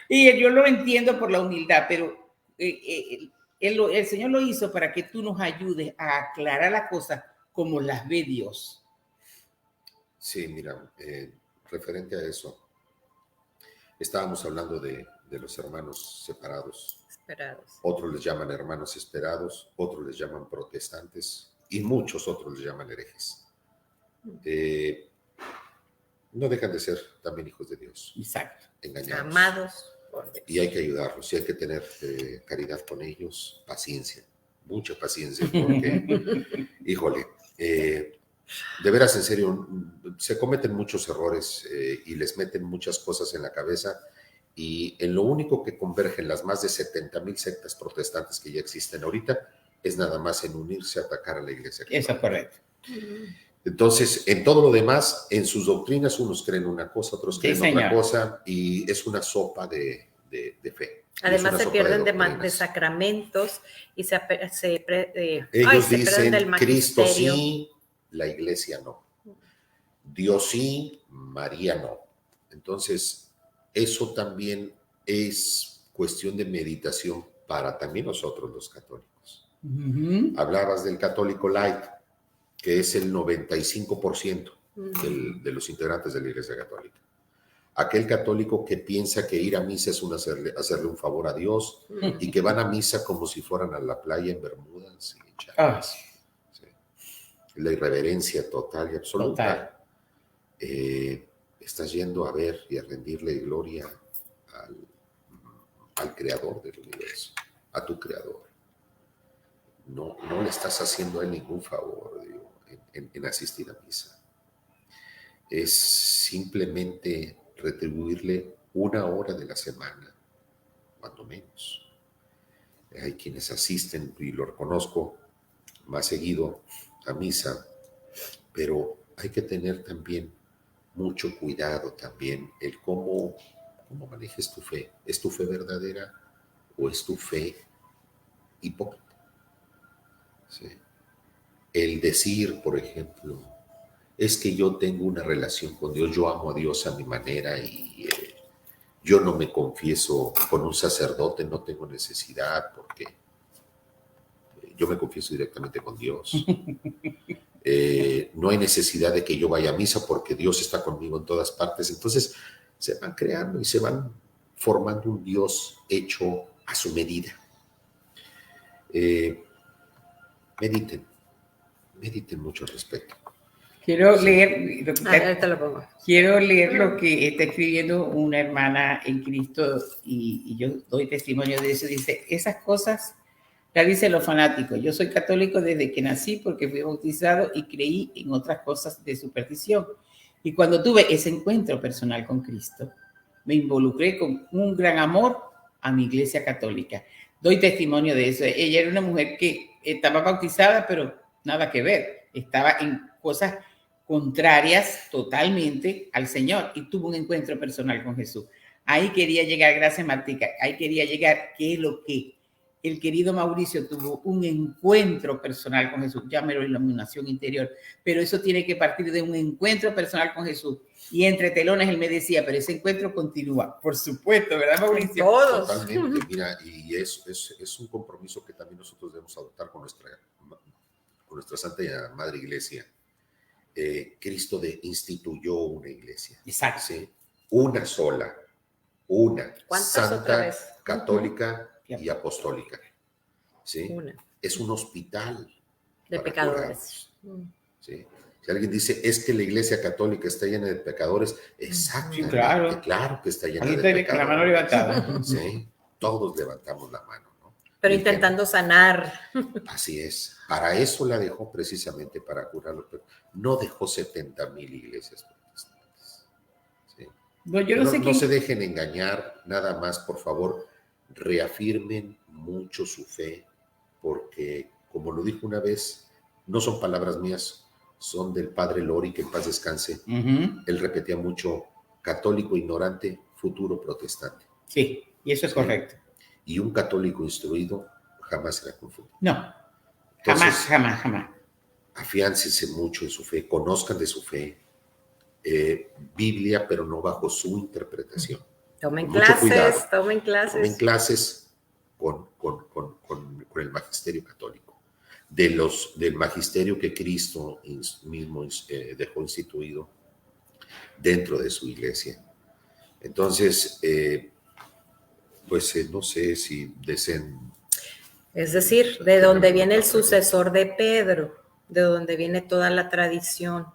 Y yo lo entiendo por la humildad, pero el Señor lo hizo para que tú nos ayudes a aclarar las cosas como las ve Dios. Sí, mira, referente a eso, estábamos hablando de los hermanos separados. Otros les llaman hermanos esperados, otros les llaman protestantes y muchos otros les llaman herejes. No dejan de ser también hijos de Dios. Exacto. Engañados. Amados. Y hay que ayudarlos, y hay que tener caridad con ellos, paciencia, mucha paciencia, porque, híjole, de veras, en serio, se cometen muchos errores y les meten muchas cosas en la cabeza, y en lo único que convergen las más de 70,000 sectas protestantes que ya existen ahorita es nada más en unirse a atacar a la iglesia. Eso es correcto. Entonces, en todo lo demás, en sus doctrinas, unos creen una cosa, otros creen otra cosa, y es una sopa de fe. Además, se pierden de sacramentos y ellos dicen, del Cristo sí, la iglesia no. Dios sí, María no. Entonces, eso también es cuestión de meditación para también nosotros los católicos. Hablabas del católico light, que es el 95% de los integrantes de la Iglesia Católica. Aquel católico que piensa que ir a misa es hacerle un favor a Dios y que van a misa como si fueran a la playa en Bermudas y chapas. Sí. La irreverencia total y absoluta. Estás yendo a ver y a rendirle gloria al creador del universo, a tu creador. No le estás haciendo a él ningún favor, digo, en asistir a misa. Es simplemente retribuirle 1 hora de la semana, cuando menos. Hay quienes asisten, y lo reconozco, más seguido a misa, pero hay que tener también mucho cuidado también el cómo manejes tu fe. ¿Es tu fe verdadera o es tu fe hipócrita? Sí. El decir, por ejemplo, es que yo tengo una relación con Dios, yo amo a Dios a mi manera y yo no me confieso con un sacerdote, no tengo necesidad porque yo me confieso directamente con Dios. No hay necesidad de que yo vaya a misa porque Dios está conmigo en todas partes. Entonces se van creando y se van formando un Dios hecho a su medida. Mediten mucho al respecto. Quiero Sí. leer ahorita lo pongo. Quiero leer lo que está escribiendo una hermana en Cristo y yo doy testimonio de eso. Dice, esas cosas las dicen los fanáticos. Yo soy católico desde que nací porque fui bautizado y creí en otras cosas de superstición. Y cuando tuve ese encuentro personal con Cristo, me involucré con un gran amor a mi iglesia católica. Doy testimonio de eso. Ella era una mujer que estaba bautizada, pero nada que ver. Estaba en cosas contrarias totalmente al Señor y tuvo un encuentro personal con Jesús. Ahí quería llegar, gracias Martica, ahí quería llegar, que es lo que el querido Mauricio tuvo un encuentro personal con Jesús, llámelo iluminación interior, pero eso tiene que partir de un encuentro personal con Jesús. Y entre telones él me decía, pero ese encuentro continúa, por supuesto, ¿verdad, Mauricio? Todos. Totalmente, mira, y es un compromiso que también nosotros debemos adoptar con nuestra Santa Madre Iglesia. Cristo instituyó una iglesia. Exacto. ¿Sí? Una sola, una santa, católica y apostólica. ¿Sí? Una. Es un hospital de pecadores. ¿Sí? Si alguien dice, es que la iglesia católica está llena de pecadores, exactamente, claro que está llena de pecadores. La mano levantada. Sí, todos levantamos la mano. Pero intentando sanar. Así es. Para eso la dejó, precisamente para curarlo. No dejó 70,000 iglesias protestantes. ¿Sí? No se dejen engañar, nada más, por favor, reafirmen mucho su fe, porque, como lo dijo una vez, no son palabras mías, son del padre Lori, que en paz descanse. Él repetía mucho, católico ignorante, futuro protestante. Sí, y eso es correcto. Y un católico instruido jamás será confundido. No, entonces, jamás. Afiáncense mucho en su fe, conozcan de su fe, Biblia, pero no bajo su interpretación. Tomen clases. Tomen clases con el magisterio católico, del magisterio que Cristo mismo dejó instituido dentro de su iglesia. Entonces, pues no sé si deseen. Es decir, de donde viene el sucesor de Pedro, de donde viene toda la tradición.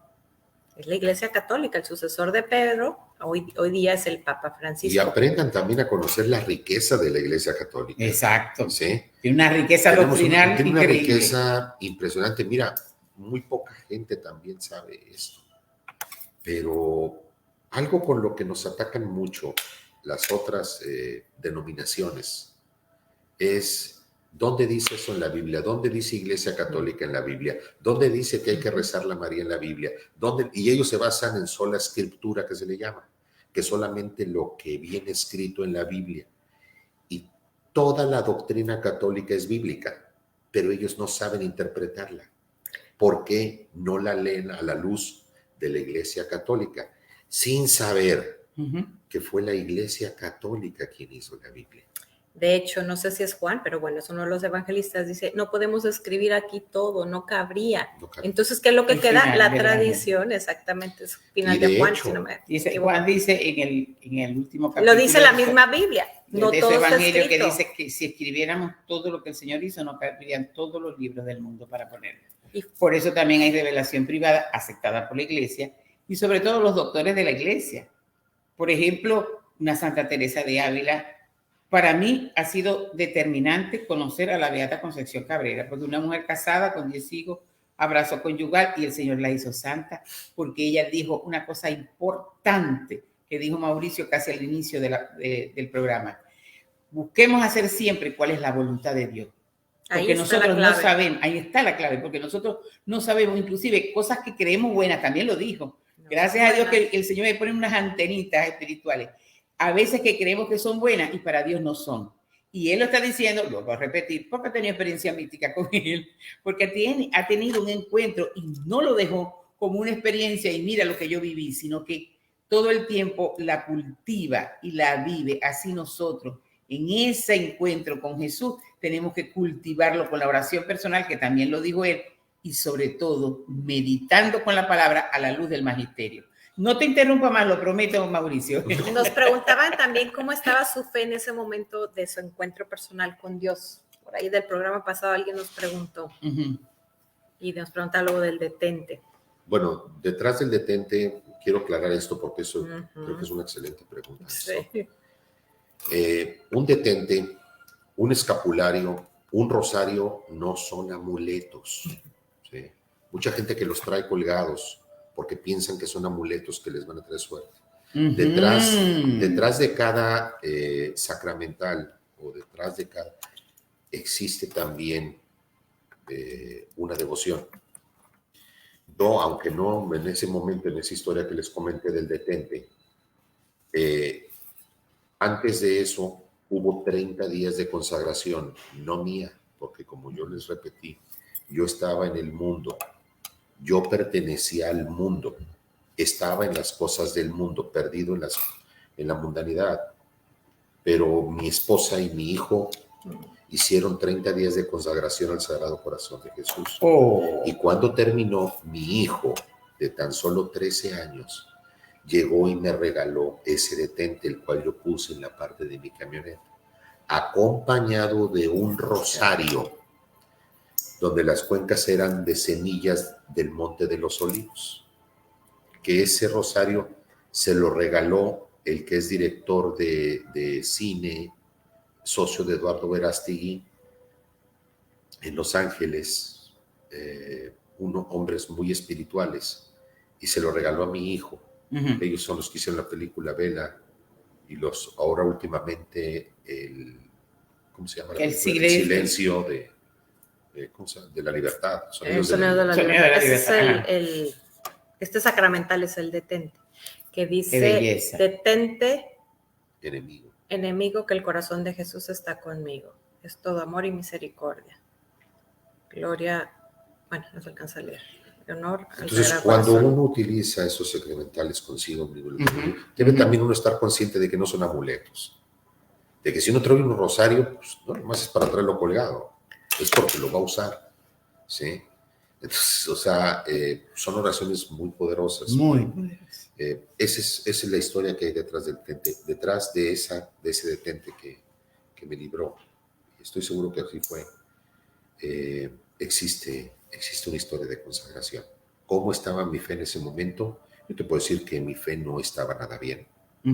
Es la Iglesia Católica, el sucesor de Pedro, hoy día es el Papa Francisco. Y aprendan también a conocer la riqueza de la Iglesia Católica. Exacto. ¿Sí? Tiene una riqueza doctrinal tiene increíble. Una riqueza impresionante. Mira, muy poca gente también sabe esto. Pero algo con lo que nos atacan mucho las otras denominaciones es, ¿dónde dice eso en la Biblia? ¿Dónde dice Iglesia Católica en la Biblia? ¿Dónde dice que hay que rezar la María en la Biblia? Y ellos se basan en sola escritura, que se le llama, que solamente lo que viene escrito en la Biblia. Y toda la doctrina católica es bíblica, pero ellos no saben interpretarla. ¿Por qué no la leen a la luz de la Iglesia Católica? Sin saber que fue la Iglesia Católica quien hizo la Biblia. De hecho, no sé si es Juan, pero bueno, es uno de los evangelistas, dice, no podemos escribir aquí todo, no cabría. Entonces, ¿qué es lo que queda? La tradición, exactamente, es final de Juan. Hecho, Juan dice en el último capítulo. Lo dice la misma Biblia. No todo evangelio que dice que si escribiéramos todo lo que el Señor hizo, no cabrían todos los libros del mundo para ponerlo. Y por eso también hay revelación privada aceptada por la Iglesia y sobre todo los doctores de la Iglesia. Por ejemplo, una Santa Teresa de Ávila. Para mí ha sido determinante conocer a la Beata Concepción Cabrera, porque una mujer casada con 10 hijos, abrazo conyugal, y el Señor la hizo santa, porque ella dijo una cosa importante que dijo Mauricio casi al inicio del programa. Busquemos hacer siempre cuál es la voluntad de Dios. Porque nosotros no sabemos, ahí está la clave, porque nosotros no sabemos, inclusive cosas que creemos buenas, también lo dijo. Gracias a Dios que el Señor me pone unas antenitas espirituales. A veces que creemos que son buenas y para Dios no son. Y Él lo está diciendo, lo voy a repetir, porque ha tenido experiencia mística con Él, porque ha tenido un encuentro y no lo dejó como una experiencia y mira lo que yo viví, sino que todo el tiempo la cultiva y la vive. Así nosotros, en ese encuentro con Jesús, tenemos que cultivarlo con la oración personal, que también lo dijo Él, y sobre todo meditando con la palabra a la luz del magisterio. No te interrumpa más, lo prometo, Mauricio. Nos preguntaban también cómo estaba su fe en ese momento de su encuentro personal con Dios. Por ahí del programa pasado alguien nos preguntó. Y nos pregunta luego del detente. Bueno, detrás del detente, quiero aclarar esto porque eso creo que es una excelente pregunta. Sí. Un detente, un escapulario, un rosario no son amuletos. ¿Sí? Mucha gente que los trae colgados porque piensan que son amuletos que les van a traer suerte. Detrás de cada sacramental o detrás de cada existe también una devoción. Yo, aunque no en ese momento, en esa historia que les comenté del detente, antes de eso hubo 30 días de consagración, no mía, porque como yo les repetí, yo estaba en el mundo, yo pertenecía al mundo, estaba en las cosas del mundo, perdido en la mundanidad, pero mi esposa y mi hijo hicieron 30 días de consagración al Sagrado Corazón de Jesús. Y cuando terminó, mi hijo, de tan solo 13 años, llegó y me regaló ese detente, el cual yo puse en la parte de mi camioneta, acompañado de un rosario, donde las cuencas eran de semillas del Monte de los Olivos, que ese rosario se lo regaló el que es director de cine, socio de Eduardo Verástegui, en Los Ángeles, hombres muy espirituales, y se lo regaló a mi hijo. Ellos son los que hicieron la película Vela y ahora últimamente ¿cómo se llama? El silencio de la libertad. El sonido de la libertad. Este sacramental es el detente, que dice detente, enemigo, que el corazón de Jesús está conmigo. Es todo amor y misericordia. Gloria, bueno, no se alcanza a leer. Honor al Entonces, cuando uno utiliza esos sacramentales consigo, debe también uno estar consciente de que no son amuletos. De que si uno trae un rosario, pues no nomás es para traerlo colgado, es porque lo va a usar. ¿Sí? Entonces, o sea, son oraciones muy poderosas. Muy poderosas. Esa es la historia que hay detrás del detente, detrás de ese detente que me libró. Estoy seguro que así fue. Existe una historia de consagración. ¿Cómo estaba mi fe en ese momento? Yo te puedo decir que mi fe no estaba nada bien,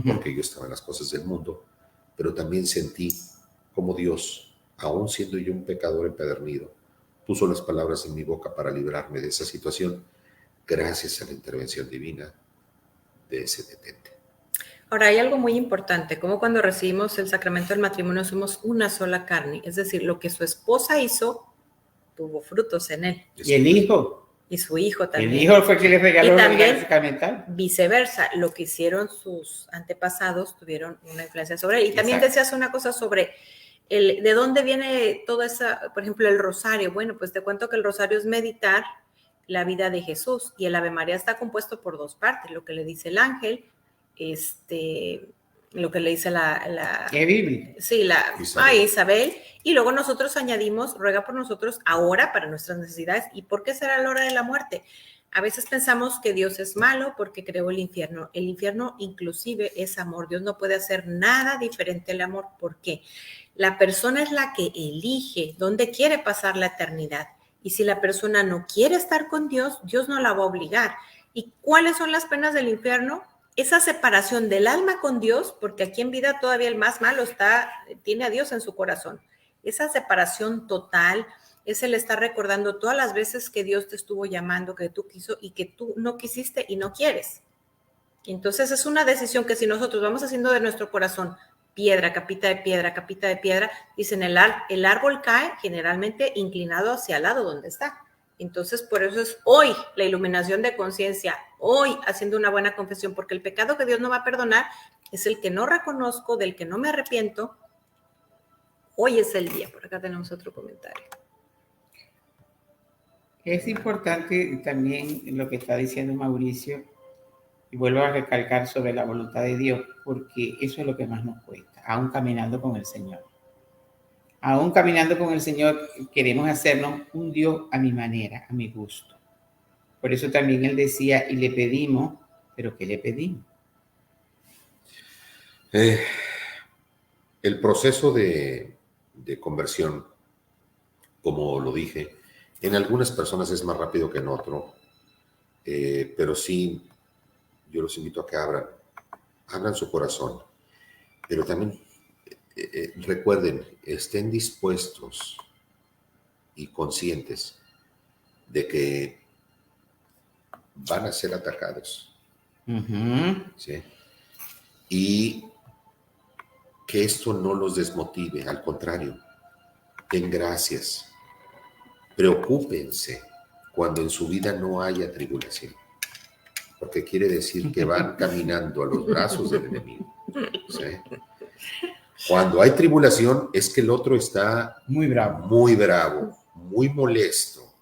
porque yo estaba en las cosas del mundo, pero también sentí como Dios, aún siendo yo un pecador empedernido, puso las palabras en mi boca para librarme de esa situación, gracias a la intervención divina de ese detente. Ahora, hay algo muy importante, como cuando recibimos el sacramento del matrimonio somos una sola carne, es decir, lo que su esposa hizo tuvo frutos en él. Y el hijo. Y su hijo también. El hijo fue quien le regaló el sacramental. Viceversa, lo que hicieron sus antepasados tuvieron una influencia sobre él. Y también decías una cosa sobre de dónde viene toda esa, por ejemplo, el rosario. Bueno, pues te cuento que el rosario es meditar la vida de Jesús y el Ave María está compuesto por dos partes, lo que le dice el ángel, lo que le dice la Biblia. Sí, Isabel. Y luego nosotros añadimos, ruega por nosotros ahora para nuestras necesidades. ¿Y por qué será la hora de la muerte? A veces pensamos que Dios es malo porque creó el infierno. El infierno inclusive es amor. Dios no puede hacer nada diferente al amor. ¿Por qué? La persona es la que elige dónde quiere pasar la eternidad. Y si la persona no quiere estar con Dios, Dios no la va a obligar. ¿Y cuáles son las penas del infierno? Esa separación del alma con Dios, porque aquí en vida todavía el más malo tiene a Dios en su corazón. Esa separación total es el estar recordando todas las veces que Dios te estuvo llamando, que tú quiso y que tú no quisiste y no quieres. Entonces es una decisión que si nosotros vamos haciendo de nuestro corazón piedra, capita de piedra, dicen el árbol cae generalmente inclinado hacia el lado donde está. Entonces, por eso es hoy la iluminación de conciencia, hoy haciendo una buena confesión, porque el pecado que Dios no va a perdonar es el que no reconozco, del que no me arrepiento. Hoy es el día. Por acá tenemos otro comentario. Es importante también lo que está diciendo Mauricio, y vuelvo a recalcar sobre la voluntad de Dios, porque eso es lo que más nos cuesta, aún caminando con el Señor. Aún caminando con el Señor, queremos hacernos un Dios a mi manera, a mi gusto. Por eso también Él decía, y le pedimos, ¿pero qué le pedimos? El proceso de conversión, como lo dije, en algunas personas es más rápido que en otro, pero sí, yo los invito a que abran su corazón, pero también recuerden, estén dispuestos y conscientes de que van a ser atacados, ¿sí? Y que esto no los desmotive, al contrario, den gracias, preocúpense cuando en su vida no haya tribulación, porque quiere decir que van caminando a los brazos del enemigo, ¿sí? Cuando hay tribulación es que el otro está muy bravo, muy molesto,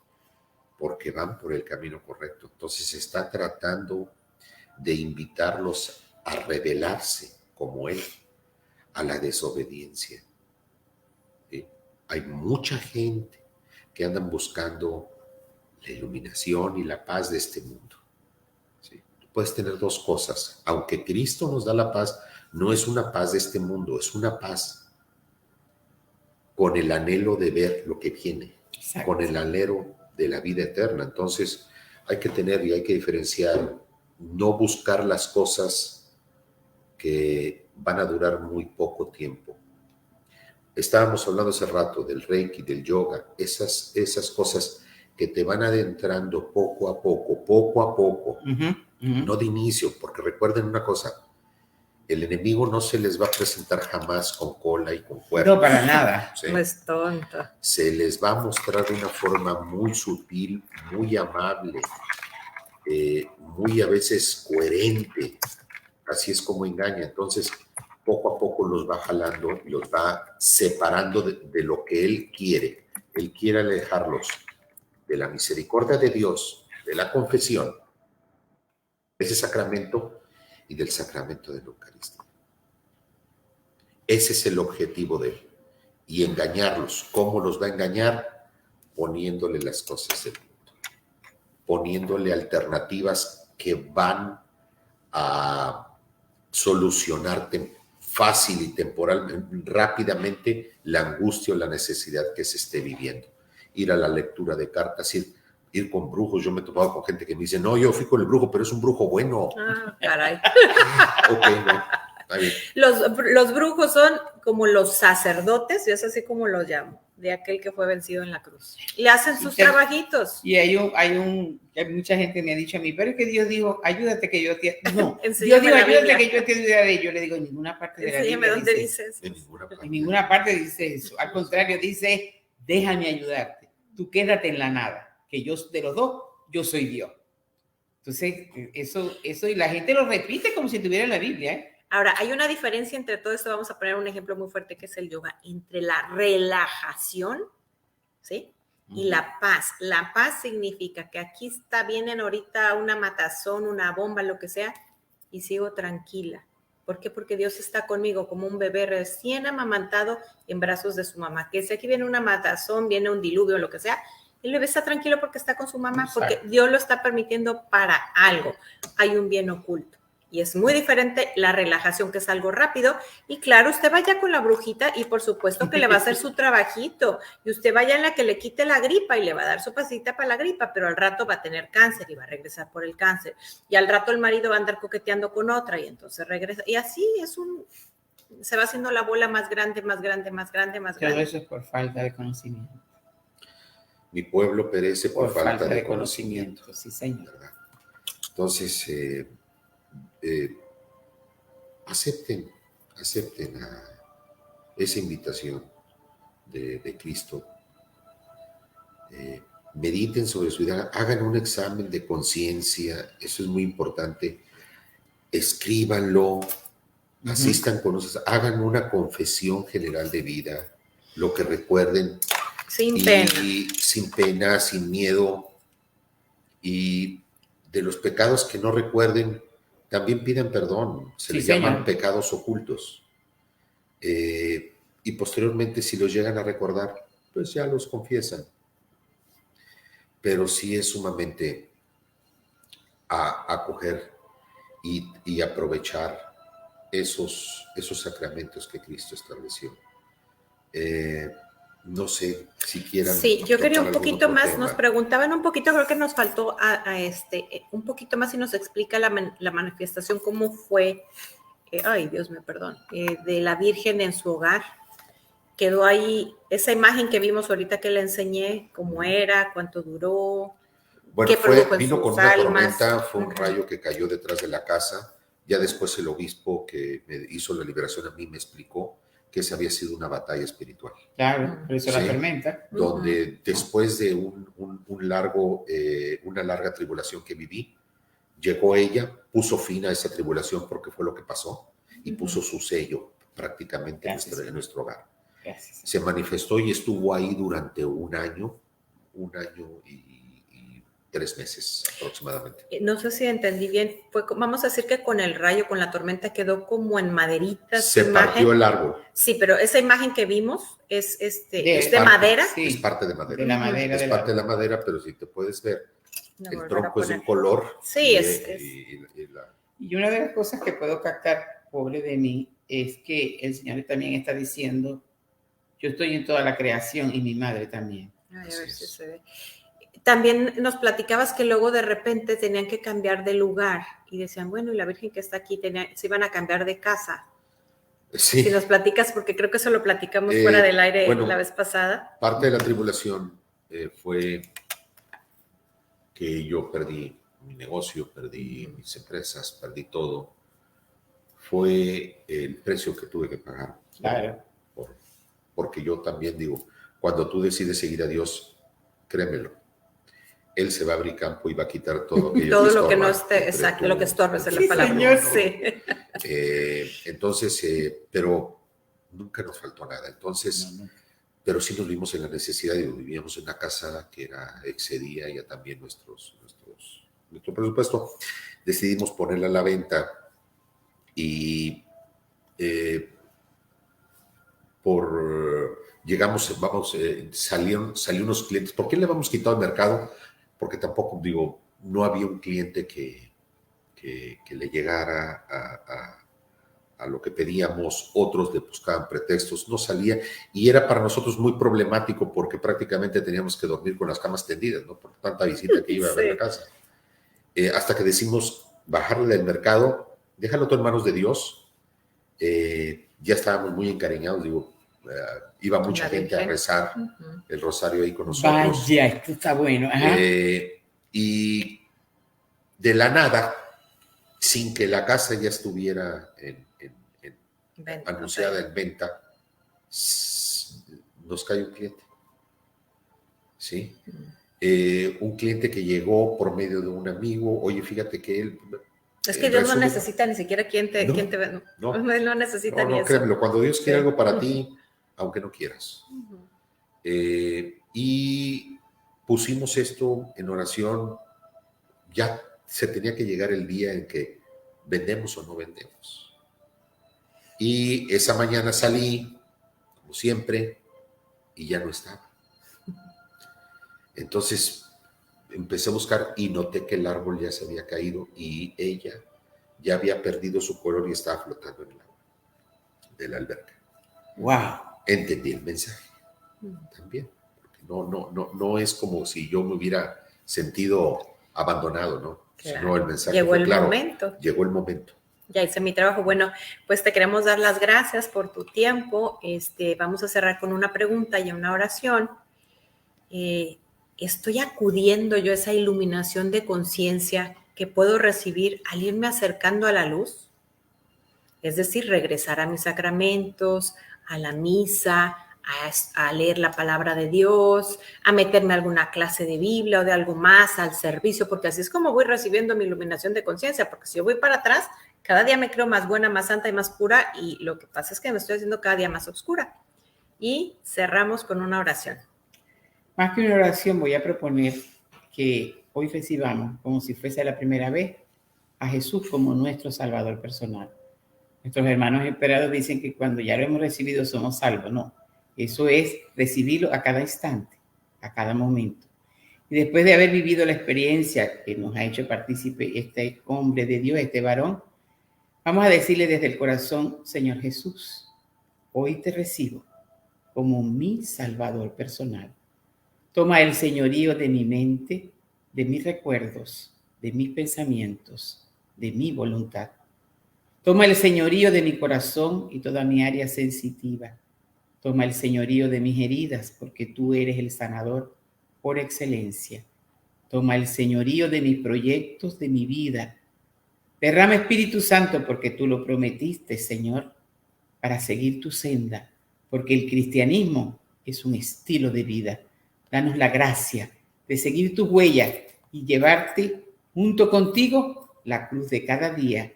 porque van por el camino correcto. Entonces está tratando de invitarlos a rebelarse como él, a la desobediencia. ¿Sí? Hay mucha gente que andan buscando la iluminación y la paz de este mundo. ¿Sí? Puedes tener dos cosas. Aunque Cristo nos da la paz, no es una paz de este mundo, es una paz con el anhelo de ver lo que viene, exacto, con el anhelo de la vida eterna. Entonces hay que tener y hay que diferenciar, no buscar las cosas que van a durar muy poco tiempo. Estábamos hablando hace rato del Reiki, del yoga, esas cosas que te van adentrando poco a poco, no de inicio, porque recuerden una cosa, el enemigo no se les va a presentar jamás con cola y con cuernos. No, para nada. ¿Sí? No es tonto. Se les va a mostrar de una forma muy sutil, muy amable, muy a veces coherente. Así es como engaña. Entonces, poco a poco los va jalando, los va separando de lo que él quiere. Él quiere alejarlos de la misericordia de Dios, de la confesión, de ese sacramento y del sacramento de la Eucaristía. Ese es el objetivo de él. Y engañarlos. ¿Cómo los va a engañar? Poniéndole las cosas del mundo. Poniéndole alternativas que van a solucionarte fácil y temporalmente, rápidamente, la angustia o la necesidad que se esté viviendo. Ir a la lectura de cartas, ir con brujos. Yo me he topado con gente que me dice, no, yo fui con el brujo, pero es un brujo bueno. Ah, caray. Ok, no. Los brujos son como los sacerdotes, yo es así como los llamo, de aquel que fue vencido en la cruz. Le hacen sus trabajitos. Y hay mucha gente que me ha dicho a mí, pero es que Dios dijo, ayúdate que yo te... No, Dios dijo, ayúdate que yo te ayudaré. Yo le digo, en ninguna parte de la Biblia ¿dónde dice eso? En ninguna parte dice eso. Al contrario, dice, déjame ayudarte. Tú quédate en la nada, que yo de los dos, yo soy Dios. Entonces, eso y la gente lo repite como si tuviera la Biblia, ¿eh? Ahora, hay una diferencia entre todo esto, vamos a poner un ejemplo muy fuerte que es el yoga, entre la relajación, ¿sí? Y la paz. La paz significa que aquí vienen ahorita una matazón, una bomba, lo que sea, y sigo tranquila. ¿Por qué? Porque Dios está conmigo como un bebé recién amamantado en brazos de su mamá. Que si aquí viene una matazón, viene un diluvio, lo que sea, el bebé está tranquilo porque está con su mamá, porque Dios lo está permitiendo para algo. Hay un bien oculto. Y es muy diferente la relajación, que es algo rápido. Y claro, usted vaya con la brujita y por supuesto que le va a hacer su trabajito. Y usted vaya en la que le quite la gripa y le va a dar su pasita para la gripa, pero al rato va a tener cáncer y va a regresar por el cáncer. Y al rato el marido va a andar coqueteando con otra y entonces regresa. Y así se va haciendo la bola más grande, más grande, más grande, más grande. Todo eso es por falta de conocimiento. Mi pueblo perece por falta de conocimiento. Sí, señor. ¿Verdad? Entonces, acepten esa invitación de Cristo. Mediten sobre su vida, hagan un examen de conciencia, eso es muy importante. Escríbanlo, asistan con nosotros, hagan una confesión general de vida, lo que recuerden. Sin pena. Sin pena, sin miedo. Y de los pecados que no recuerden, también pidan perdón. Se les llaman pecados ocultos. Y posteriormente, si los llegan a recordar, pues ya los confiesan. Pero sí es sumamente a acoger y aprovechar esos sacramentos que Cristo estableció. No sé si quieran. Sí, yo quería un tocar algún poquito otro más, tema. nos preguntaban un poquito, creo que nos faltó un poquito más y nos explica la manifestación, cómo fue, ay Dios me perdón, de la Virgen en su hogar. Quedó ahí esa imagen que vimos ahorita que le enseñé, cómo era, cuánto duró, Bueno, qué produjo en vino con sus una almas. tormenta, fue un rayo que cayó detrás de la casa. Ya después el obispo que me hizo la liberación a mí me explicó que esa había sido una batalla espiritual. Claro, por eso Sí. la tormenta. Donde después de una larga tribulación que viví, llegó ella, puso fin a esa tribulación porque fue lo que pasó y puso su sello prácticamente en nuestro hogar. Gracias. Se manifestó y estuvo ahí durante un año y 3 meses aproximadamente. No sé si entendí bien, vamos a decir que con el rayo, con la tormenta, quedó como en maderitas. Se partió el árbol. Sí, pero esa imagen que vimos es de parte, madera. Sí, es parte de madera. De la madera. Es parte de la madera, pero si te puedes ver, el tronco es de un color. Sí, Y una de las cosas que puedo captar, pobre de mí, es que el Señor también está diciendo, yo estoy en toda la creación y mi madre también. Ay, a ver si se ve. También nos platicabas que luego de repente tenían que cambiar de lugar y decían, bueno, y la Virgen que está aquí se iban a cambiar de casa. Sí. Si nos platicas, porque creo que eso lo platicamos fuera del aire la vez pasada. Parte de la tribulación fue que yo perdí mi negocio, perdí mis empresas, perdí todo. Fue el precio que tuve que pagar. Claro. Porque yo también digo, cuando tú decides seguir a Dios, créemelo, Él se va a abrir campo y va a quitar todo aquello todo lo que no esté, exacto, lo que estorbe es la palabra. Señor, sí. Entonces, pero nunca nos faltó nada. Entonces, pero sí nos vimos en la necesidad y vivíamos en una casa que excedía ya también nuestro presupuesto. Decidimos ponerla a la venta y salieron unos clientes. ¿Por qué le habíamos quitado el mercado? Porque tampoco, no había un cliente que le llegara a lo que pedíamos. Otros le buscaban pretextos, no salía, y era para nosotros muy problemático porque prácticamente teníamos que dormir con las camas tendidas, ¿no? Por tanta visita que iba a ver la casa. Hasta que decidimos bajarle del mercado, déjalo todo en manos de Dios. Ya estábamos muy encariñados, iba mucha gente a rezar el rosario ahí con nosotros. Vaya, esto está bueno. Ajá. Y de la nada, sin que la casa ya estuviera anunciada en venta, nos cae un cliente. ¿Sí? Un cliente que llegó por medio de un amigo. Oye, fíjate que él... Es que Dios no necesita ni siquiera quien te ve. No necesita ni eso. Créemelo, cuando Dios quiere algo para ti, aunque no quieras. Y pusimos esto en oración. Ya se tenía que llegar el día en que vendemos o no vendemos. Y esa mañana salí, como siempre, y ya no estaba. Entonces empecé a buscar y noté que el árbol ya se había caído y ella ya había perdido su color y estaba flotando en el agua de la alberca. Wow. Entendí el mensaje también. Porque no es como si yo me hubiera sentido abandonado, ¿no? Claro. Sino el mensaje llegó el momento. Llegó el momento. Ya hice mi trabajo. Bueno, pues te queremos dar las gracias por tu tiempo. Vamos a cerrar con una pregunta y una oración. Estoy acudiendo yo a esa iluminación de conciencia que puedo recibir al irme acercando a la luz. Es decir, regresar a mis sacramentos, a la misa, a leer la palabra de Dios, a meterme a alguna clase de Biblia o de algo más, al servicio, porque así es como voy recibiendo mi iluminación de conciencia, porque si yo voy para atrás, cada día me creo más buena, más santa y más pura, y lo que pasa es que me estoy haciendo cada día más oscura. Y cerramos con una oración. Más que una oración, voy a proponer que hoy recibamos, como si fuese la primera vez, a Jesús como nuestro Salvador personal. Nuestros hermanos esperados dicen que cuando ya lo hemos recibido somos salvos. No, eso es recibirlo a cada instante, a cada momento. Y después de haber vivido la experiencia que nos ha hecho partícipe este hombre de Dios, este varón, vamos a decirle desde el corazón: Señor Jesús, hoy te recibo como mi Salvador personal. Toma el señorío de mi mente, de mis recuerdos, de mis pensamientos, de mi voluntad. Toma el señorío de mi corazón y toda mi área sensitiva. Toma el señorío de mis heridas, porque tú eres el sanador por excelencia. Toma el señorío de mis proyectos, de mi vida. Derrama Espíritu Santo, porque tú lo prometiste, Señor, para seguir tu senda, porque el cristianismo es un estilo de vida. Danos la gracia de seguir tus huellas y llevarte junto contigo la cruz de cada día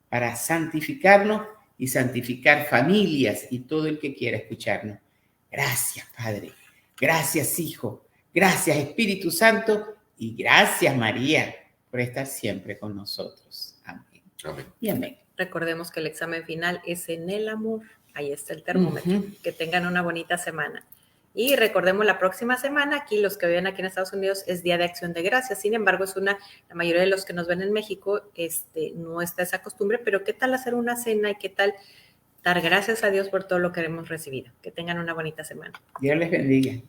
para santificarnos y santificar familias y todo el que quiera escucharnos. Gracias, Padre. Gracias, Hijo. Gracias, Espíritu Santo. Y gracias, María, por estar siempre con nosotros. Amén. Amén. Y amén. Recordemos que el examen final es en el amor. Ahí está el termómetro. Que tengan una bonita semana. Y recordemos, la próxima semana, aquí los que viven aquí en Estados Unidos, es Día de Acción de Gracias. Sin embargo, la mayoría de los que nos ven en México, no está esa costumbre, pero ¿qué tal hacer una cena y qué tal dar gracias a Dios por todo lo que hemos recibido? Que tengan una bonita semana. Dios les bendiga.